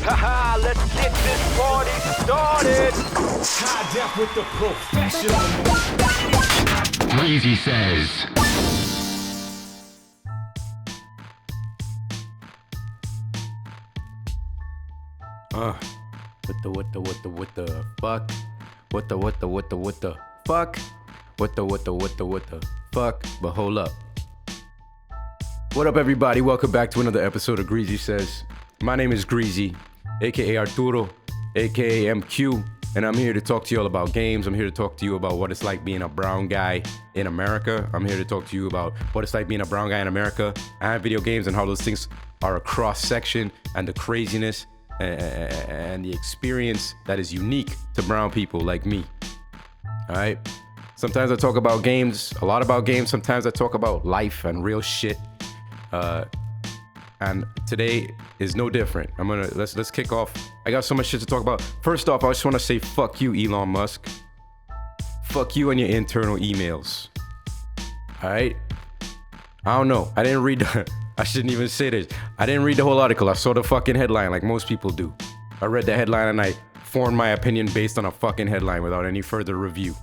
Haha, let's get this party started. High def with the professional. Greasy says. What the fuck? What the fuck? What the fuck? But hold up. What up, everybody? Welcome back to another episode of Greasy Says. My name is Greasy, aka Arturo, aka M-Cue, and I'm here to talk to you all about games. I'm here to talk to you about what it's like being a brown guy in America. I'm here to talk to you about what it's like being a brown guy in America and video games and how those things are a cross-section and the craziness and the experience that is unique to brown people like me. All right? Sometimes I talk about games, a lot about games. Sometimes I talk about life and real shit. And today is no different. Let's kick off. I got so much shit to talk about. First off, I just want to say fuck you, Elon Musk. Fuck you and your internal emails. All right? I don't know. I didn't read I shouldn't even say this. I didn't read the whole article. I saw the fucking headline like most people do. I read the headline and I formed my opinion based on a fucking headline without any further review.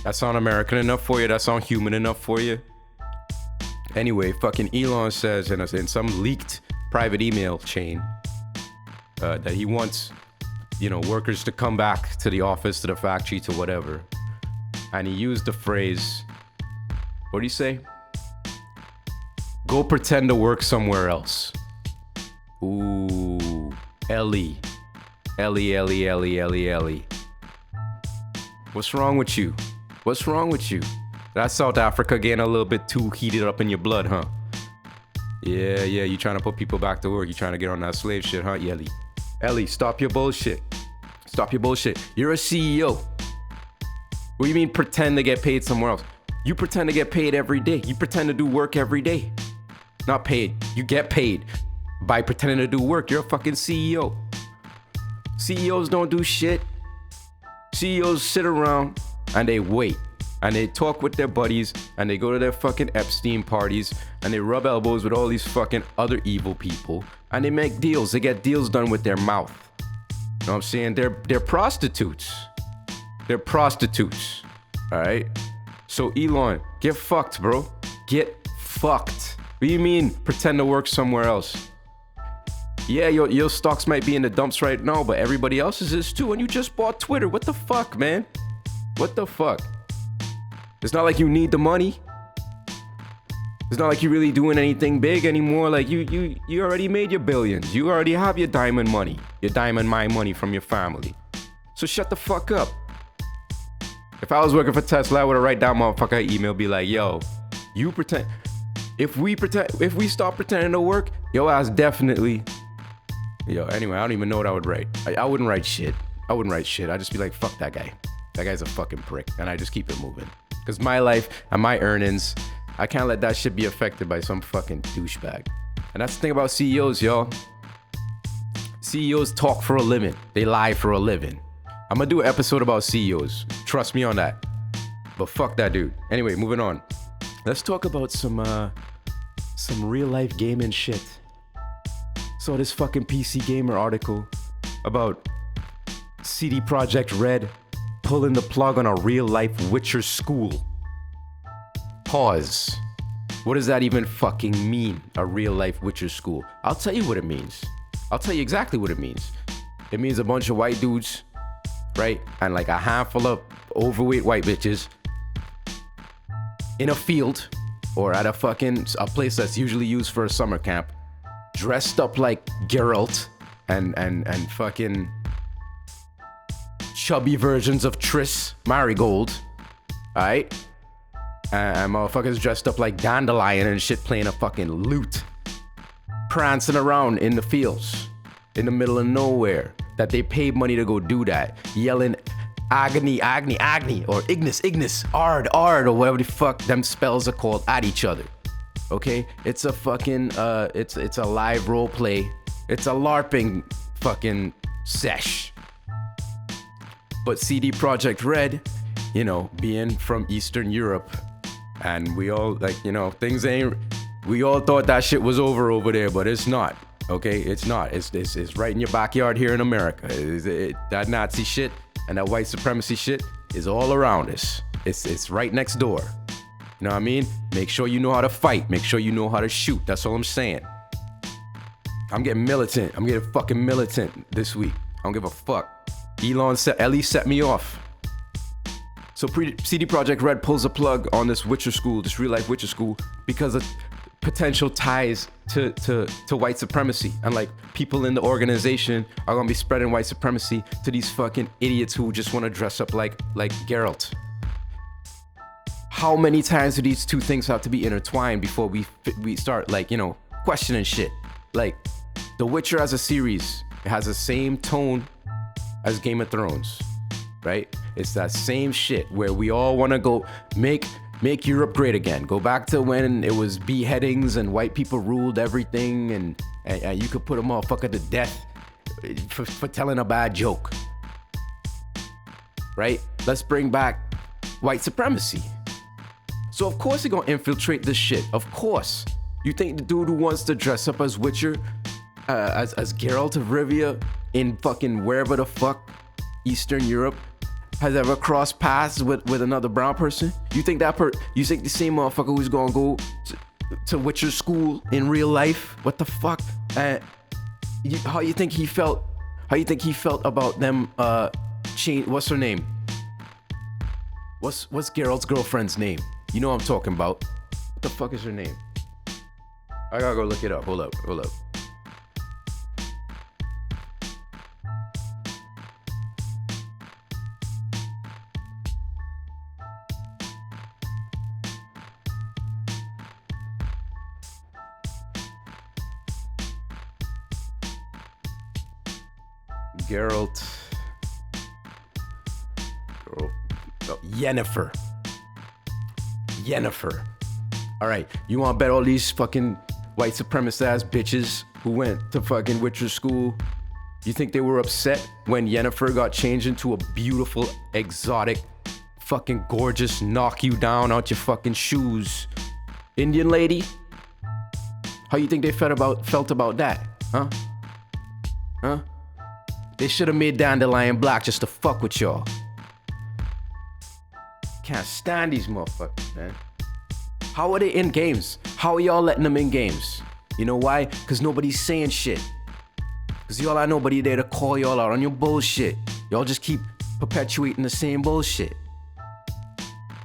That sound American enough for you? That sound human enough for you? Anyway, fucking Elon says in some leaked private email chain that he wants, workers to come back to the office, to the factory, to whatever. And he used the phrase, what do you say? Go pretend to work somewhere else. Ooh, Ellie. What's wrong with you? What's wrong with you? That's South Africa getting a little bit too heated up in your blood, huh? Yeah, you trying to put people back to work. You trying to get on that slave shit, huh, Ellie? Ellie, stop your bullshit. Stop your bullshit. You're a CEO. What do you mean pretend to get paid somewhere else? You pretend to get paid every day. You pretend to do work every day. Not paid. You get paid by pretending to do work. You're a fucking CEO. CEOs don't do shit. CEOs sit around and they wait. And they talk with their buddies, and they go to their fucking Epstein parties, and they rub elbows with all these fucking other evil people, and they make deals. They get deals done with their mouth. You know what I'm saying? They're prostitutes. They're prostitutes. All right? So Elon, get fucked, bro. Get fucked. What do you mean pretend to work somewhere else? Yeah, your stocks might be in the dumps right now, but everybody else's is too, and you just bought Twitter. What the fuck, man? What the fuck? It's not like you need the money. It's not like you're really doing anything big anymore. Like you already made your billions. You already have your diamond money. Your diamond mine money from your family. So shut the fuck up. If I was working for Tesla, I would have write down motherfucker email, be like, yo, you pretend. If we stop pretending to work, yo ass definitely. Yo, anyway, I don't even know what I would write. I wouldn't write shit. I'd just be like, fuck that guy. That guy's a fucking prick. And I just keep it moving. Because my life and my earnings, I can't let that shit be affected by some fucking douchebag. And that's the thing about CEOs, y'all. CEOs talk for a living. They lie for a living. I'm gonna do an episode about CEOs. Trust me on that. But fuck that dude. Anyway, moving on. Let's talk about some real life gaming shit. Saw this fucking PC Gamer article about CD Projekt Red pulling the plug on a real-life Witcher school. Pause. What does that even fucking mean, a real-life Witcher school? I'll tell you what it means. I'll tell you exactly what it means. It means a bunch of white dudes, right? And like a handful of overweight white bitches in a field or at a place that's usually used for a summer camp, dressed up like Geralt and fucking chubby versions of Triss Marigold, alright? And motherfuckers dressed up like Dandelion and shit, playing a fucking lute, prancing around in the fields, in the middle of nowhere, that they paid money to go do that, yelling agony, or Ignis, Ard, or whatever the fuck them spells are called at each other, okay? It's a fucking, it's a live role play. It's a LARPing fucking sesh. But CD Projekt Red, being from Eastern Europe, and we all we all thought that shit was over there, but it's not. Okay, it's not. It's right in your backyard here in America. That Nazi shit and that white supremacy shit is all around us. It's right next door. You know what I mean? Make sure you know how to fight. Make sure you know how to shoot. That's all I'm saying. I'm getting militant. I'm getting fucking militant this week. I don't give a fuck. Ellie set me off. So CD Projekt Red pulls a plug on this Witcher school, this real life Witcher school, because of potential ties to white supremacy. And like people in the organization are gonna be spreading white supremacy to these fucking idiots who just wanna dress up like Geralt. How many times do these two things have to be intertwined before we start like, questioning shit? Like The Witcher as a series, it has the same tone as Game of Thrones, right? It's that same shit where we all want to go make Europe great again. Go back to when it was beheadings and white people ruled everything, and you could put a motherfucker to death for telling a bad joke, right? Let's bring back white supremacy. So of course they're gonna infiltrate this shit. Of course. You think the dude who wants to dress up as Witcher, as Geralt of Rivia in fucking wherever the fuck Eastern Europe has ever crossed paths with another brown person? You think you think the same motherfucker who's gonna go to Witcher school in real life? What the fuck? How you think he felt? How you think he felt about them? What's her name? What's Geralt's girlfriend's name? You know what I'm talking about. What the fuck is her name? I gotta go look it up. Hold up. Geralt. Yennefer. All right, you want to bet all these fucking white supremacist ass bitches who went to fucking Witcher school, you think they were upset when Yennefer got changed into a beautiful, exotic, fucking gorgeous, knock you down out your fucking shoes Indian lady? How you think they felt about that? Huh? They should have made Dandelion black just to fuck with y'all. Can't stand these motherfuckers, man. How are they in games? How are y'all letting them in games? You know why? Because nobody's saying shit. Because y'all ain't nobody there to call y'all out on your bullshit. Y'all just keep perpetuating the same bullshit.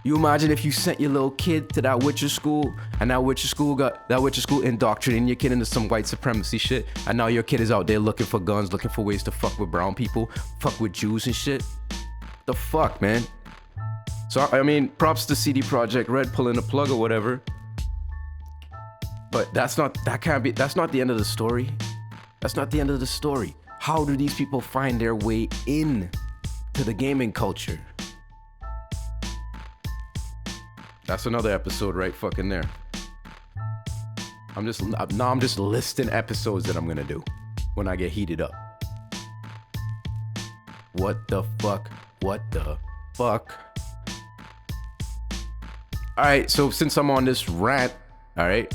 You imagine if you sent your little kid to that Witcher school, and that Witcher school indoctrinating your kid into some white supremacy shit, and now your kid is out there looking for guns, looking for ways to fuck with brown people, fuck with Jews and shit. The fuck, man? So, I mean, props to CD Projekt Red pulling the plug or whatever. But that's not the end of the story. That's not the end of the story. How do these people find their way in to the gaming culture? That's another episode right fucking there. I'm just listing episodes that I'm gonna do when I get heated up. What the fuck? All right, so since I'm on this rant, all right,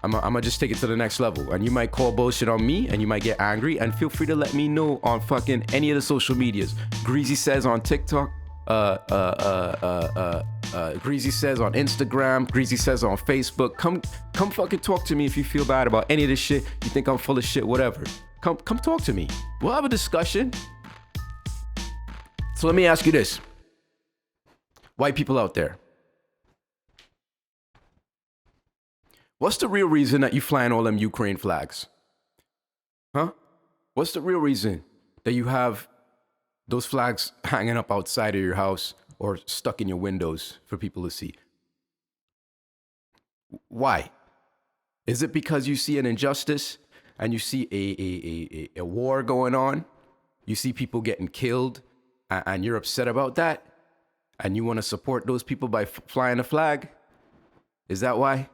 I'm gonna just take it to the next level. And you might call bullshit on me, and you might get angry, and feel free to let me know on fucking any of the social medias. Greasy Says on TikTok, Greasy Says on Instagram, Greasy Says on Facebook. Come fucking talk to me if you feel bad about any of this shit. You think I'm full of shit, whatever. Come talk to me. We'll have a discussion. So let me ask you this. White people out there. What's the real reason that you flying all them Ukraine flags? Huh? What's the real reason that you have those flags hanging up outside of your house or stuck in your windows for people to see? Why? Is it because you see an injustice and you see a war going on? You see people getting killed and you're upset about that? And you want to support those people by flying a flag? Is that why?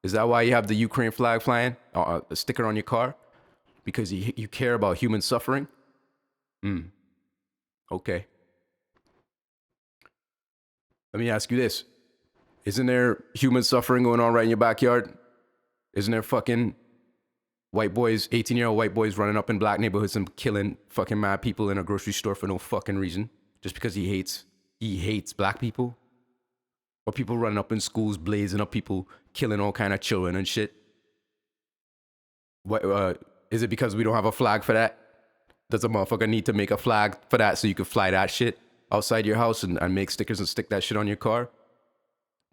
Is that why you have the Ukraine flag flying, a sticker on your car? Because you care about human suffering? Okay. Let me ask you this. Isn't there human suffering going on right in your backyard? Isn't there fucking White boys, 18-year-old white boys running up in black neighborhoods and killing fucking mad people in a grocery store for no fucking reason. Just because he hates black people. Or people running up in schools, blazing up people, killing all kind of children and shit. What, is it because we don't have a flag for that? Does a motherfucker need to make a flag for that so you can fly that shit outside your house and make stickers and stick that shit on your car?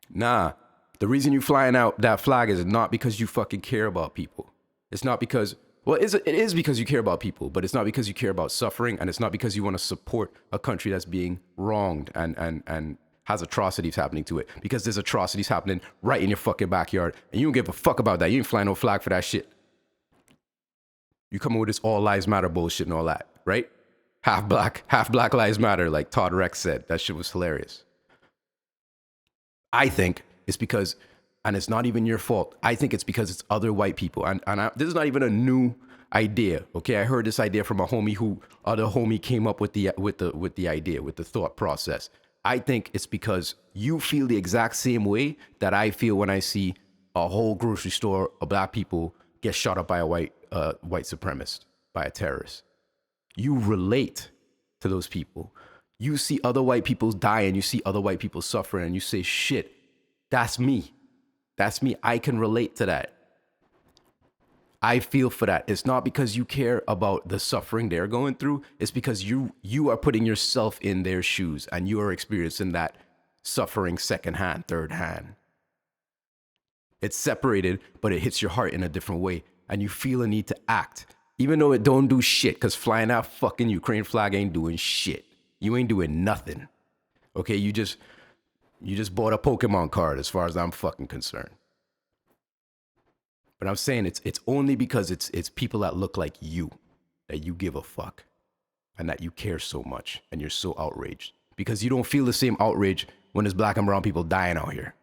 Nah. The reason you flying out that flag is not because you fucking care about people. It's not because, well, it is because you care about people, but it's not because you care about suffering, and it's not because you want to support a country that's being wronged and has atrocities happening to it. Because there's atrocities happening right in your fucking backyard, and you don't give a fuck about that. You ain't flying no flag for that shit. You come up with this all lives matter bullshit and all that, right? Half black lives matter, like Todd Rex said. That shit was hilarious. I think it's because, and it's not even your fault, I think it's because it's other white people. This is not even a new idea, okay? I heard this idea from a homie who, other homie came up with the idea, with the thought process. I think it's because you feel the exact same way that I feel when I see a whole grocery store of black people get shot up by a white supremacist, by a terrorist. You relate to those people. You see other white people die and you see other white people suffering and you say, shit, that's me. That's me. I can relate to that. I feel for that. It's not because you care about the suffering they're going through. It's because you are putting yourself in their shoes and you are experiencing that suffering secondhand, third hand. It's separated, but it hits your heart in a different way. And you feel a need to act, even though it don't do shit, because flying that fucking Ukraine flag ain't doing shit. You ain't doing nothing. Okay, you just bought a Pokemon card as far as I'm fucking concerned. But I'm saying it's only because it's people that look like you that you give a fuck and that you care so much and you're so outraged. Because you don't feel the same outrage when there's black and brown people dying out here.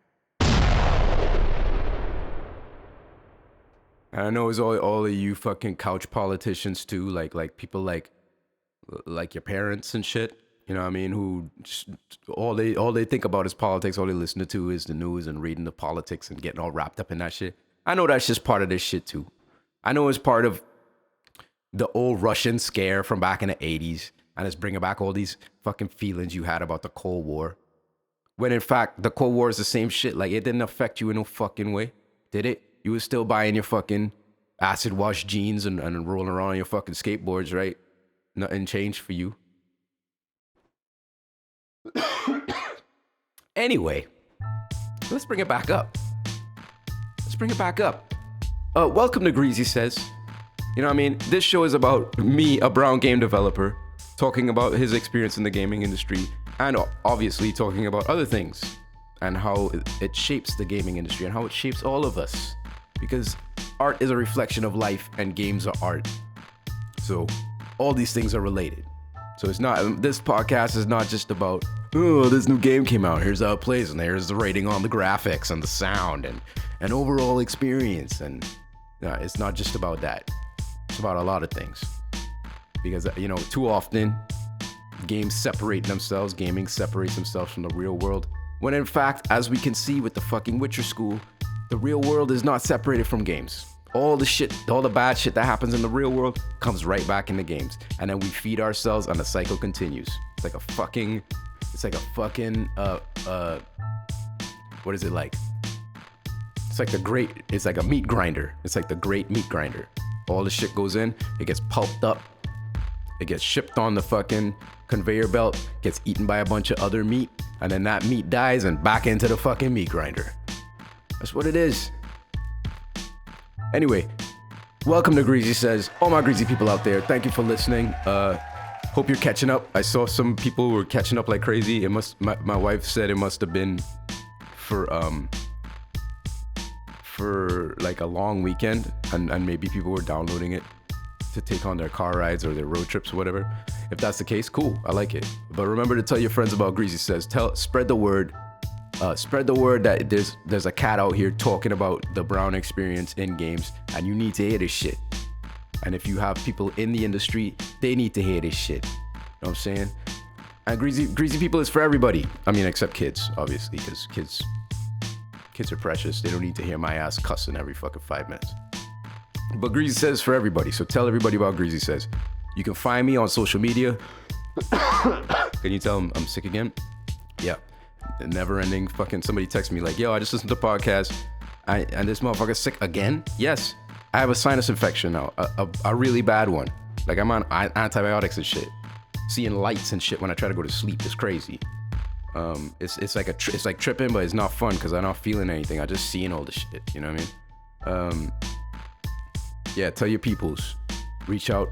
And I know it's all of you fucking couch politicians too, like people like your parents and shit. You know what I mean? Who just, all they think about is politics. All they listen to is the news and reading the politics and getting all wrapped up in that shit. I know that's just part of this shit too. I know it's part of the old Russian scare from back in the 80s. And it's bringing back all these fucking feelings you had about the Cold War. When in fact, the Cold War is the same shit. Like, it didn't affect you in no fucking way. Did it? You were still buying your fucking acid wash jeans and rolling around on your fucking skateboards, right? Nothing changed for you. Anyway, let's bring it back up. Welcome to Greasy Says. You know what I mean? This show is about me, a brown game developer, talking about his experience in the gaming industry and obviously talking about other things and how it shapes the gaming industry and how it shapes all of us. Because art is a reflection of life and games are art. So all these things are related. So this podcast is not just about, oh, this new game came out, here's how it plays, and here's the rating on the graphics and the sound and overall experience. And no, it's not just about that. It's about a lot of things. Because, too often, gaming separates themselves from the real world. When in fact, as we can see with the fucking Witcher school, the real world is not separated from games. All the bad shit that happens in the real world comes right back in the games. And then we feed ourselves and the cycle continues. It's like a fucking, what is it like? It's like a meat grinder. It's like the great meat grinder. All the shit goes in, it gets pulped up, it gets shipped on the fucking conveyor belt, gets eaten by a bunch of other meat, and then that meat dies and back into the fucking meat grinder. That's what it is. Anyway, welcome to Greasy Says. All my greasy people out there, thank you for listening. Hope you're catching up. I saw some people were catching up like crazy. My wife said it must have been for like a long weekend, and maybe people were downloading it to take on their car rides or their road trips or whatever. If that's the case, cool, I like it. But remember to tell your friends about Greasy Says. Spread the word. Spread the word that there's a cat out here talking about the brown experience in games, and you need to hear this shit. And if you have people in the industry, they need to hear this shit. You know what I'm saying? And greasy people is for everybody. I mean, except kids, obviously, because kids are precious. They don't need to hear my ass cussing every fucking 5 minutes. But Greasy Says for everybody. So tell everybody about Greasy Says. You can find me on social media. Can you tell them I'm sick again? Yeah. The never ending fucking somebody text me like, yo, I just listened to the podcast. And this motherfucker's sick again? Yes. I have a sinus infection now. A really bad one. Like I'm on antibiotics and shit. Seeing lights and shit when I try to go to sleep is crazy. It's like tripping, but it's not fun because I'm not feeling anything. I just seeing all the shit. You know what I mean? Yeah, tell your peoples. Reach out.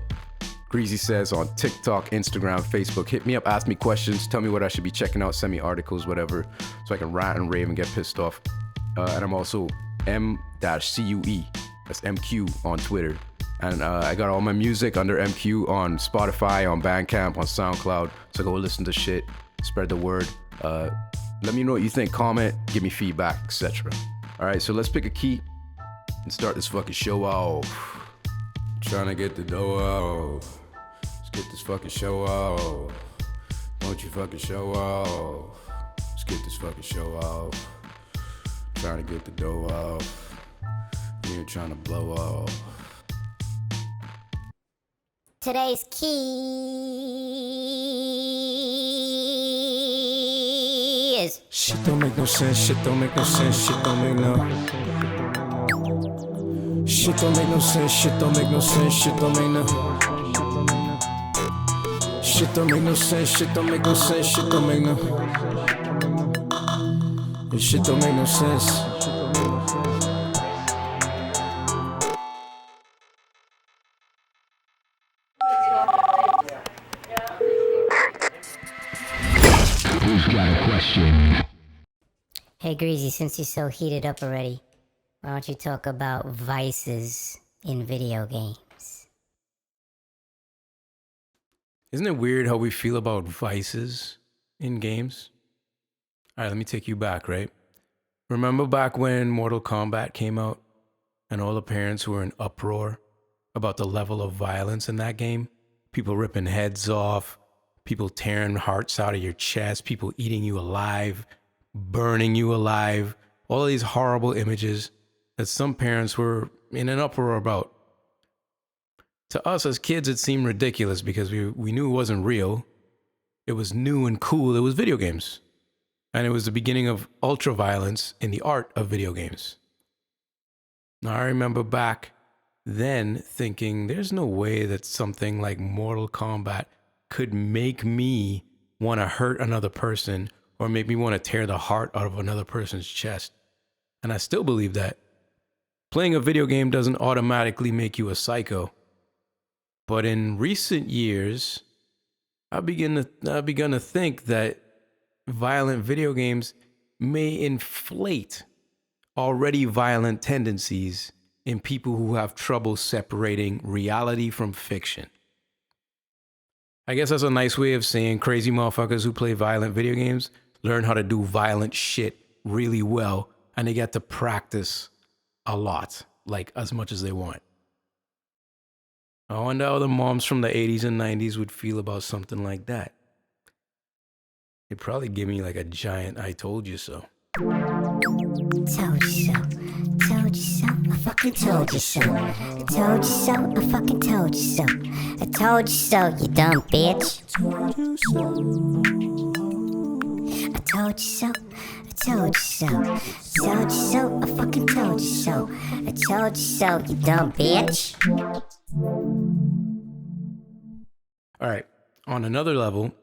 Greasy Says on TikTok, Instagram, Facebook. Hit me up, ask me questions, tell me what I should be checking out, send me articles, whatever, so I can rant and rave and get pissed off. And I'm also M-Cue. That's M-Cue on Twitter. And I got all my music under M-Cue on Spotify, on Bandcamp, on Soundcloud. So go listen to shit, spread the word. Let me know what you think, comment, give me feedback, etc. All right, so let's pick a key and start this fucking show off. Trying to get the dough off. Let's get this fucking show off. Don't you fucking show off. Let's get this fucking show off. Trying to get the dough off. You're trying to blow off. Today's key is shit don't make no sense, shit don't make no sense, shit don't make no shit don't make no sense, shit don't make no sense, shit don't make no shit don't make no sense, shit don't make no sense, shit don't make no this shit don't make no sense. Hey Greasy, since you're so heated up already, why don't you talk about vices in video games? Isn't it weird how we feel about vices in games? All right, let me take you back, right? Remember back when Mortal Kombat came out and all the parents were in uproar about the level of violence in that game? People ripping heads off, people tearing hearts out of your chest, people eating you alive, burning you alive, all of these horrible images that some parents were in an uproar about. To us as kids, it seemed ridiculous because we knew it wasn't real. It was new and cool. It was video games. And it was the beginning of ultra-violence in the art of video games. Now, I remember back then thinking, there's no way that something like Mortal Kombat could make me want to hurt another person or make me want to tear the heart out of another person's chest. And I still believe that. Playing a video game doesn't automatically make you a psycho. But in recent years, I've begun to think that violent video games may inflate already violent tendencies in people who have trouble separating reality from fiction. I guess that's a nice way of saying crazy motherfuckers who play violent video games learn how to do violent shit really well, and they get to practice a lot, like as much as they want. I wonder how the moms from the 80s and 90s would feel about something like that. They'd probably give me like a giant I told you so. Told you so. Told you so. I fucking told you so. I told you so. I fucking told you so. I told you so, you dumb bitch. I told you so. I told you so. I told you so. I fucking told you so. I told you so, you dumb bitch. All right, on another level,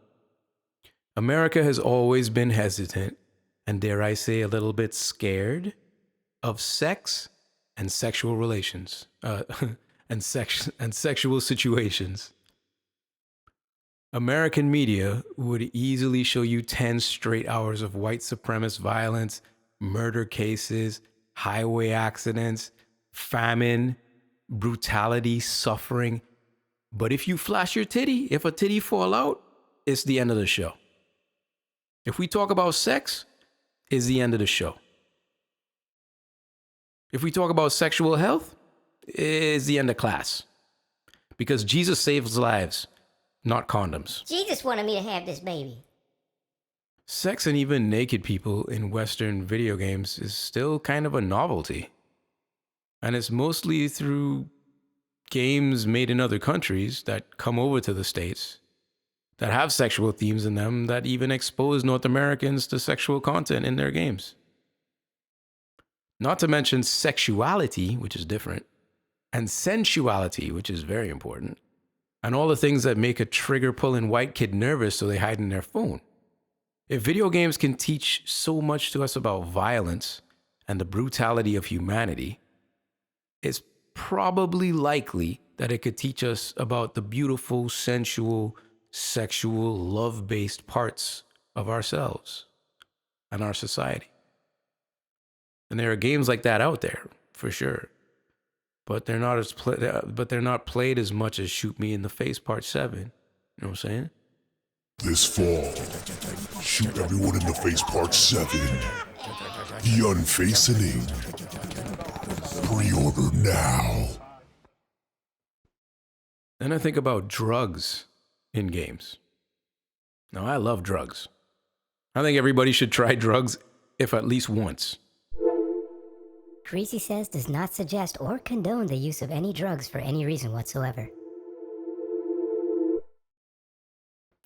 America has always been hesitant, and dare I say a little bit scared, of sex and sexual relations, and sexual situations. American media would easily show you 10 straight hours of white supremacist violence, murder cases, highway accidents, famine, brutality, suffering. But if you flash your titty, if a titty fall out, it's the end of the show. If we talk about sex, it's the end of the show. If we talk about sexual health, it's the end of class. Because Jesus saves lives, not condoms. Jesus wanted me to have this baby. Sex and even naked people in Western video games is still kind of a novelty. And it's mostly through games made in other countries that come over to the States that have sexual themes in them that even expose North Americans to sexual content in their games. Not to mention sexuality, which is different, and sensuality, which is very important, and all the things that make a trigger-pulling white kid nervous so they hide in their phone. If video games can teach so much to us about violence and the brutality of humanity, it's probably likely that it could teach us about the beautiful, sensual, sexual, love-based parts of ourselves and our society. And there are games like that out there, for sure. But they're not played as much as Shoot Me in the Face Part 7. You know what I'm saying? This fall, Shoot Everyone in the Face Part 7. The Unfastening. Pre-order now. Then I think about drugs in games. Now, I love drugs. I think everybody should try drugs, if at least once. Greasy says does not suggest or condone the use of any drugs for any reason whatsoever.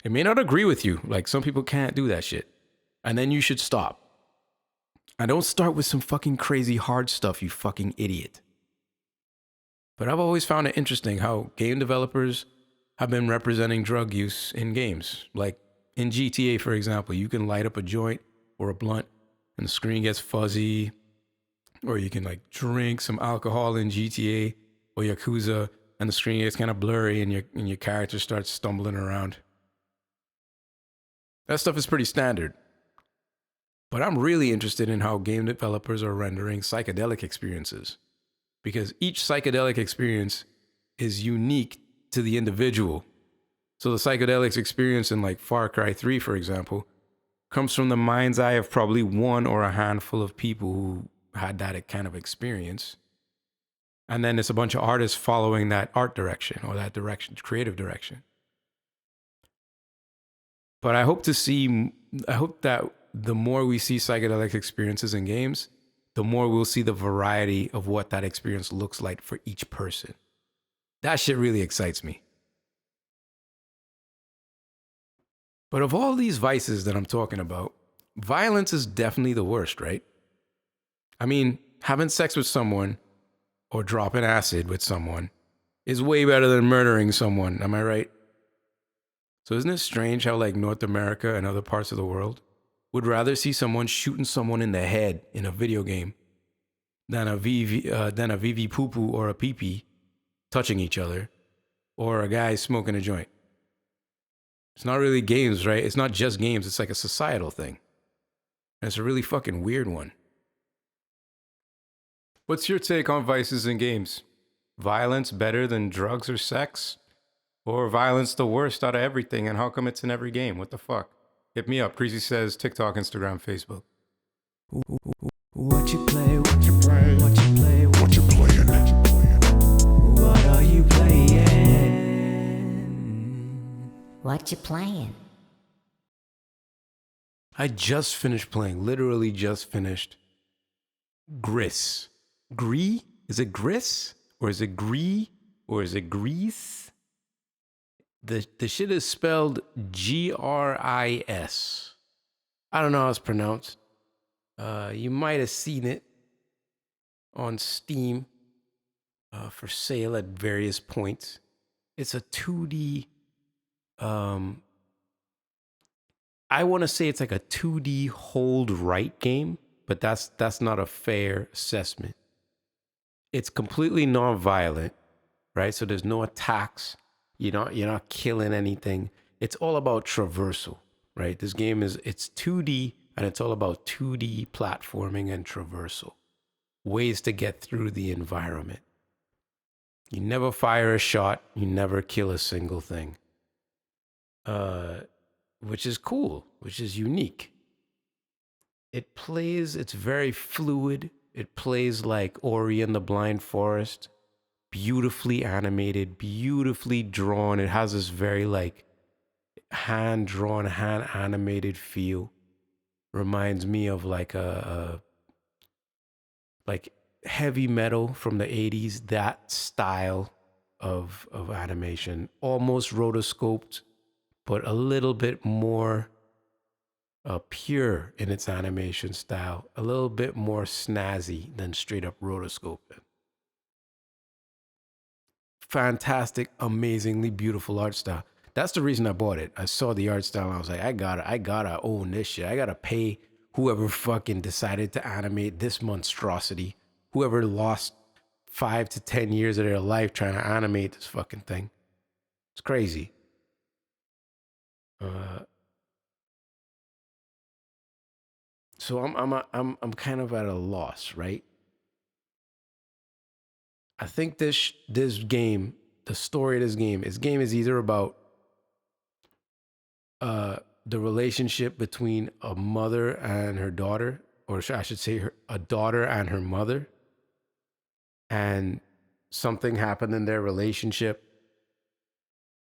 I may not agree with you, like some people can't do that shit. And then you should stop. And don't start with some fucking crazy hard stuff, you fucking idiot. But I've always found it interesting how game developers have been representing drug use in games. Like in GTA, for example, you can light up a joint or a blunt and the screen gets fuzzy. Or you can like drink some alcohol in GTA or Yakuza and the screen gets kind of blurry and your character starts stumbling around. That stuff is pretty standard. But I'm really interested in how game developers are rendering psychedelic experiences, because each psychedelic experience is unique to the individual. So the psychedelics experience in like Far Cry 3, for example, comes from the mind's eye of probably one or a handful of people who had that kind of experience. And then it's a bunch of artists following that art direction or that direction, creative direction. But I hope that the more we see psychedelic experiences in games, the more we'll see the variety of what that experience looks like for each person. That shit really excites me. But of all these vices that I'm talking about, violence is definitely the worst, right? I mean, having sex with someone or dropping acid with someone is way better than murdering someone, am I right? So isn't it strange how like North America and other parts of the world would rather see someone shooting someone in the head in a video game than a VV poo poo or a pee pee touching each other or a guy smoking a joint? It's not really games, right? It's not just games. It's like a societal thing. And it's a really fucking weird one. What's your take on vices in games? Violence better than drugs or sex? Or violence the worst out of everything, and how come it's in every game? What the fuck? Hit me up. Greasy says TikTok, Instagram, Facebook. What you play, what you play, what you play, What you playing? what are you playing? What you playing? I just finished playing, literally just finished Gris. Gree? Is it Gris? Or is it Gree? Or is it Grease? The shit is spelled Gris. I don't know how it's pronounced. You might have seen it on Steam for sale at various points. It's a 2D. I want to say it's like a 2D hold right game, but that's not a fair assessment. It's completely non-violent, right? So there's no attacks. You're not killing anything. It's all about traversal, right? This game it's 2D and it's all about 2D platforming and traversal. Ways to get through the environment. You never fire a shot. You never kill a single thing. Which is cool, which is unique. It's very fluid. It plays like Ori and the Blind Forest. Beautifully animated, beautifully drawn. It has this very like hand-drawn, hand-animated feel. Reminds me of like like heavy metal from the 80s, that style of animation, almost rotoscoped, but a little bit more pure in its animation style, a little bit more snazzy than straight up rotoscope. Fantastic, amazingly beautiful art style. That's the reason I bought it. I saw the art style and I was like, I gotta own this shit. I gotta pay whoever fucking decided to animate this monstrosity, whoever lost 5 to 10 years of their life trying to animate this fucking thing. It's crazy. So I'm kind of at a loss, right? I think this game, the story of this game is either about the relationship between a mother and her daughter, or I should say a daughter and her mother, and something happened in their relationship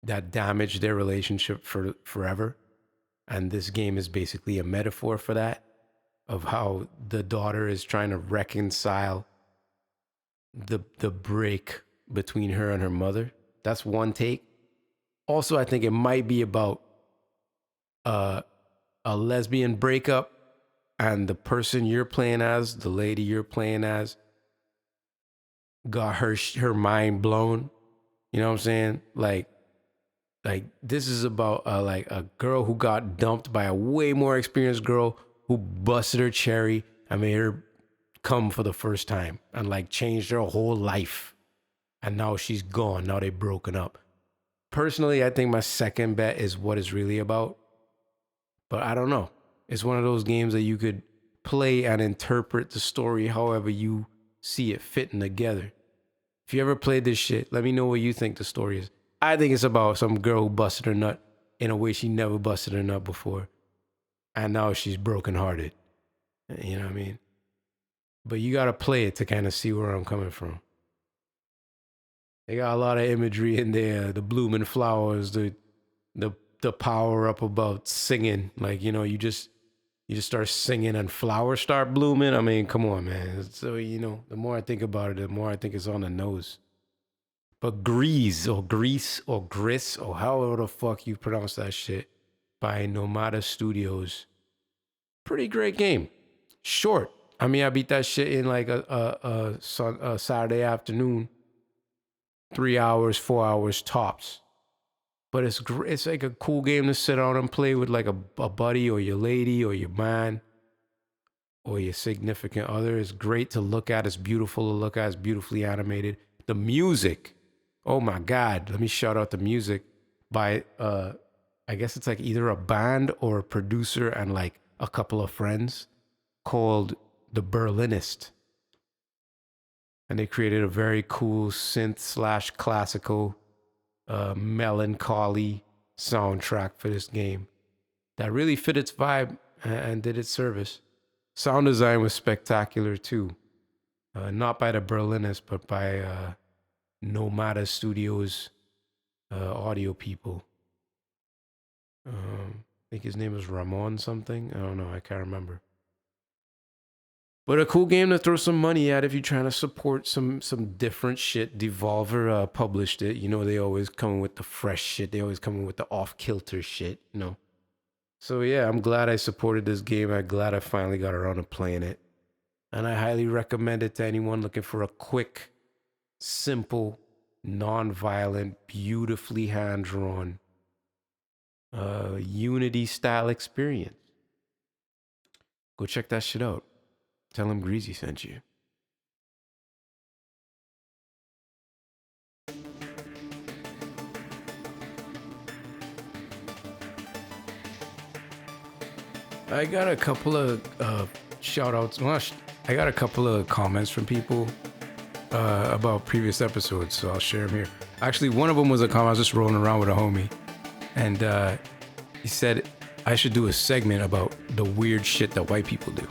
that damaged their relationship for forever. And this game is basically a metaphor for that, of how the daughter is trying to reconcile the break between her and her mother. That's one take. Also, I think it might be about a lesbian breakup, and the person you're playing as, the lady you're playing as, got her mind blown. You know what I'm saying? Like this is about like a girl who got dumped by a way more experienced girl who busted her cherry and made her come for the first time and like changed her whole life. And now she's gone. Now they've broken up. Personally, I think my second bet is what it's really about. But I don't know. It's one of those games that you could play and interpret the story however you see it fitting together. If you ever played this shit, let me know what you think the story is. I think it's about some girl who busted her nut in a way she never busted her nut before. And now she's brokenhearted. You know what I mean? But you got to play it to kind of see where I'm coming from. They got a lot of imagery in there. The blooming flowers, the power up about singing. Like, you know, you just start singing and flowers start blooming. I mean, come on, man. So, you know, the more I think about it, the more I think it's on the nose. But Grease or Gris or however the fuck you pronounce that shit, by Nomada Studios. Pretty great game. Short. I mean, I beat that shit in like a Saturday afternoon. 3 hours, 4 hours tops. But it's like a cool game to sit on and play with like a buddy or your lady or your man or your significant other. It's great to look at. It's beautiful to look at. It's beautifully animated. The music, oh my God. Let me shout out the music by, I guess it's like either a band or a producer and like a couple of friends called The Berlinist. And they created a very cool synth/classical melancholy soundtrack for this game that really fit its vibe and did its service. Sound design was spectacular too. Not by the Berlinist, but by Nomada Studios audio people. I think his name was Ramon something. I don't know. I can't remember. But a cool game to throw some money at if you're trying to support some different shit. Devolver published it. You know, they always come with the fresh shit. They always come with the off-kilter shit, you know. So yeah, I'm glad I supported this game. I'm glad I finally got around to playing it. And I highly recommend it to anyone looking for a quick, simple, non-violent, beautifully hand-drawn Unity-style experience. Go check that shit out. Tell him Greasy sent you. I got a couple of shout outs. Well, I got a couple of comments from people about previous episodes, so I'll share them here. Actually, one of them was a comment. I was just rolling around with a homie, and he said I should do a segment about the weird shit that white people do.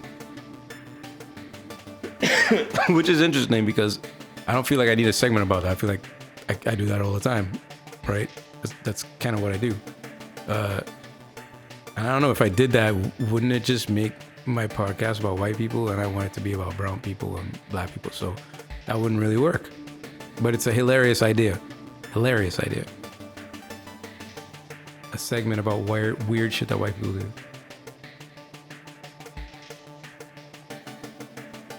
Which is interesting because I don't feel like I need a segment about that. I feel like I do that all the time, right? That's kind of what I do. And I don't know, if I did that, wouldn't it just make my podcast about white people, and I want it to be about brown people and black people? So that wouldn't really work. But it's a hilarious idea. Hilarious idea. A segment about weird shit that white people do.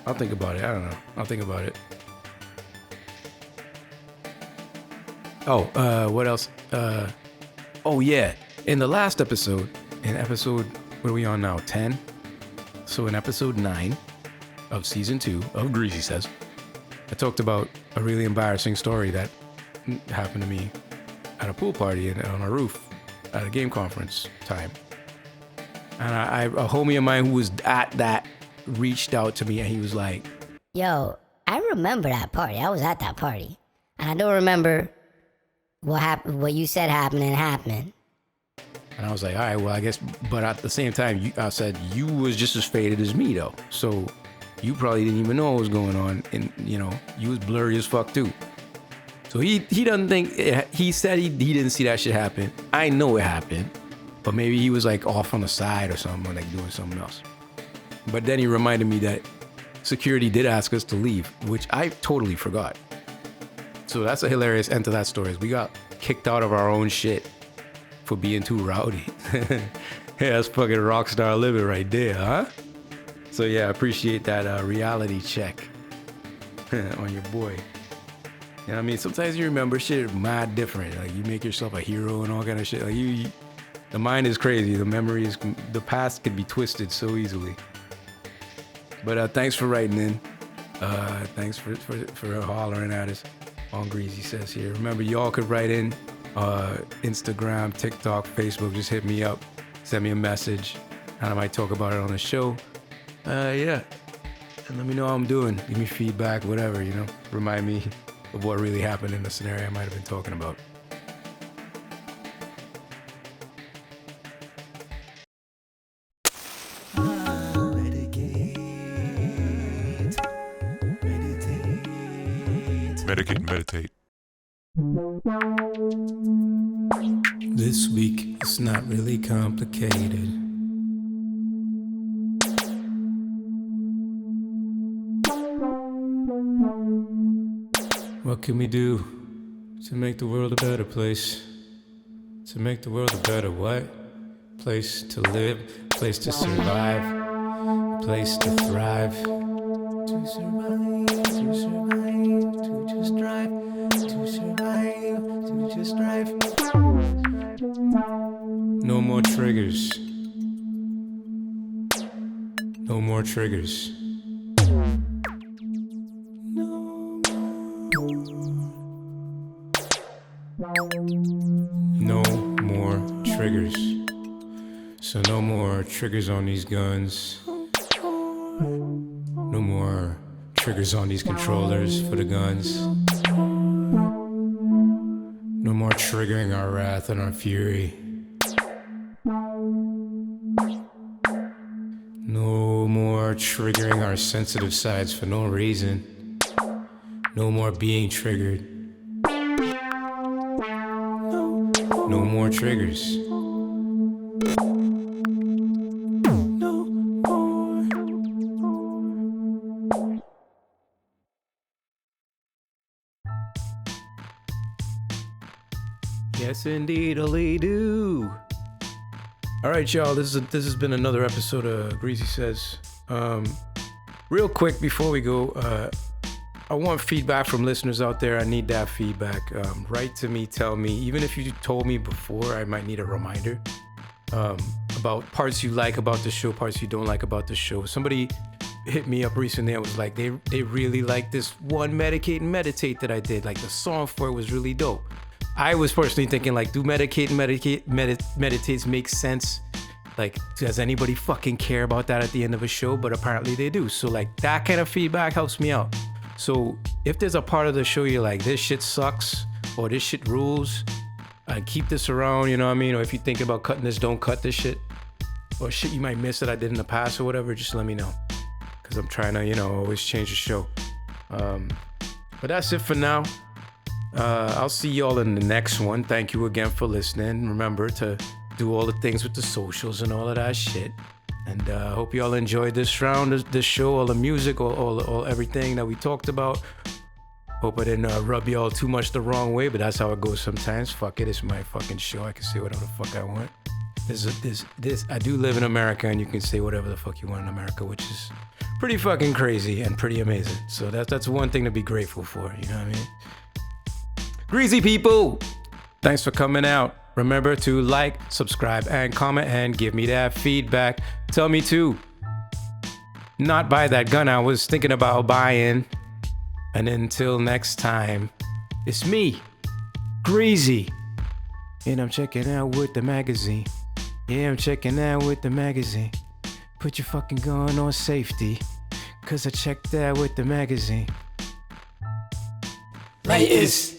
I'll think about it. I don't know. I'll think about it. Oh, what else? Oh yeah. In the last episode, what are we on now? 10? So in episode 9 of season 2 of Greasy Says, I talked about a really embarrassing story that happened to me at a pool party and on a roof at a game conference time. And a homie of mine who was at that reached out to me and he was like, Yo, I remember that party. I was at that party. And I don't remember what happened, what you said happening. And I was like, all right, well, I guess, but at the same time, I said, you was just as faded as me, though. So you probably didn't even know what was going on. And, you know, you was blurry as fuck, too. So he doesn't think, he said he didn't see that shit happen. I know it happened, but maybe he was like off on the side or something, or like doing something else. But then he reminded me that security did ask us to leave, which I totally forgot. So that's a hilarious end to that story. We got kicked out of our own shit for being too rowdy. Yeah, that's fucking rockstar living right there, huh? So yeah, I appreciate that reality check on your boy. You know what I mean? Sometimes you remember shit mad different. Like you make yourself a hero and all kind of shit. Like the mind is crazy. The memory is, the past could be twisted so easily. But thanks for writing in. Thanks for hollering at us on Greasy Says here. Remember, y'all could write in Instagram, TikTok, Facebook. Just hit me up. Send me a message. And I might talk about it on the show. Yeah. And let me know how I'm doing. Give me feedback, whatever, you know. Remind me of what really happened in the scenario I might have been talking about. Medicate, meditate. This week, it's not really complicated. What can we do to make the world a better place? To make the world a better what? Place to live, place to survive, place to thrive. To survive, to survive, to just drive, to survive, to just drive. No more triggers. No more triggers. No more triggers. So no more triggers on these guns. No more triggers on these controllers for the guns. No more triggering our wrath and our fury. No more triggering our sensitive sides for no reason. No more being triggered. No more triggers. No more. Yes, indeed, I do. All right, y'all. This has been another episode of Greasy Says. Real quick before we go, I want feedback from listeners out there. I need that feedback. Write to me, tell me. Even if you told me before, I might need a reminder about parts you like about the show, parts you don't like about the show. Somebody hit me up recently and was like, they really like this one Medicate and Meditate that I did. Like the song for it was really dope. I was personally thinking like, do Meditates make sense? Like, does anybody fucking care about that at the end of a show? But apparently they do. So like that kind of feedback helps me out. So if there's a part of the show you're like, this shit sucks or this shit rules, keep this around, you know what I mean? Or if you're thinking about cutting this, don't cut this shit. Or shit you might miss that I did in the past or whatever, just let me know. Because I'm trying to, you know, always change the show. But that's it for now. I'll see y'all in the next one. Thank you again for listening. Remember to do all the things with the socials and all of that shit. And hope y'all enjoyed this round, this show, all the music, all everything that we talked about. Hope I didn't rub y'all too much the wrong way, but that's how it goes sometimes. Fuck it, it's my fucking show. I can say whatever the fuck I want. I do live in America, and you can say whatever the fuck you want in America, which is pretty fucking crazy and pretty amazing. So that's one thing to be grateful for, you know what I mean? Greasy people, thanks for coming out. Remember to like, subscribe, and comment, and give me that feedback. Tell me to not buy that gun I was thinking about buying. And until next time, it's me, Greasy. And I'm checking out with the magazine. Yeah, I'm checking out with the magazine. Put your fucking gun on safety, 'cause I checked that with the magazine. Latest.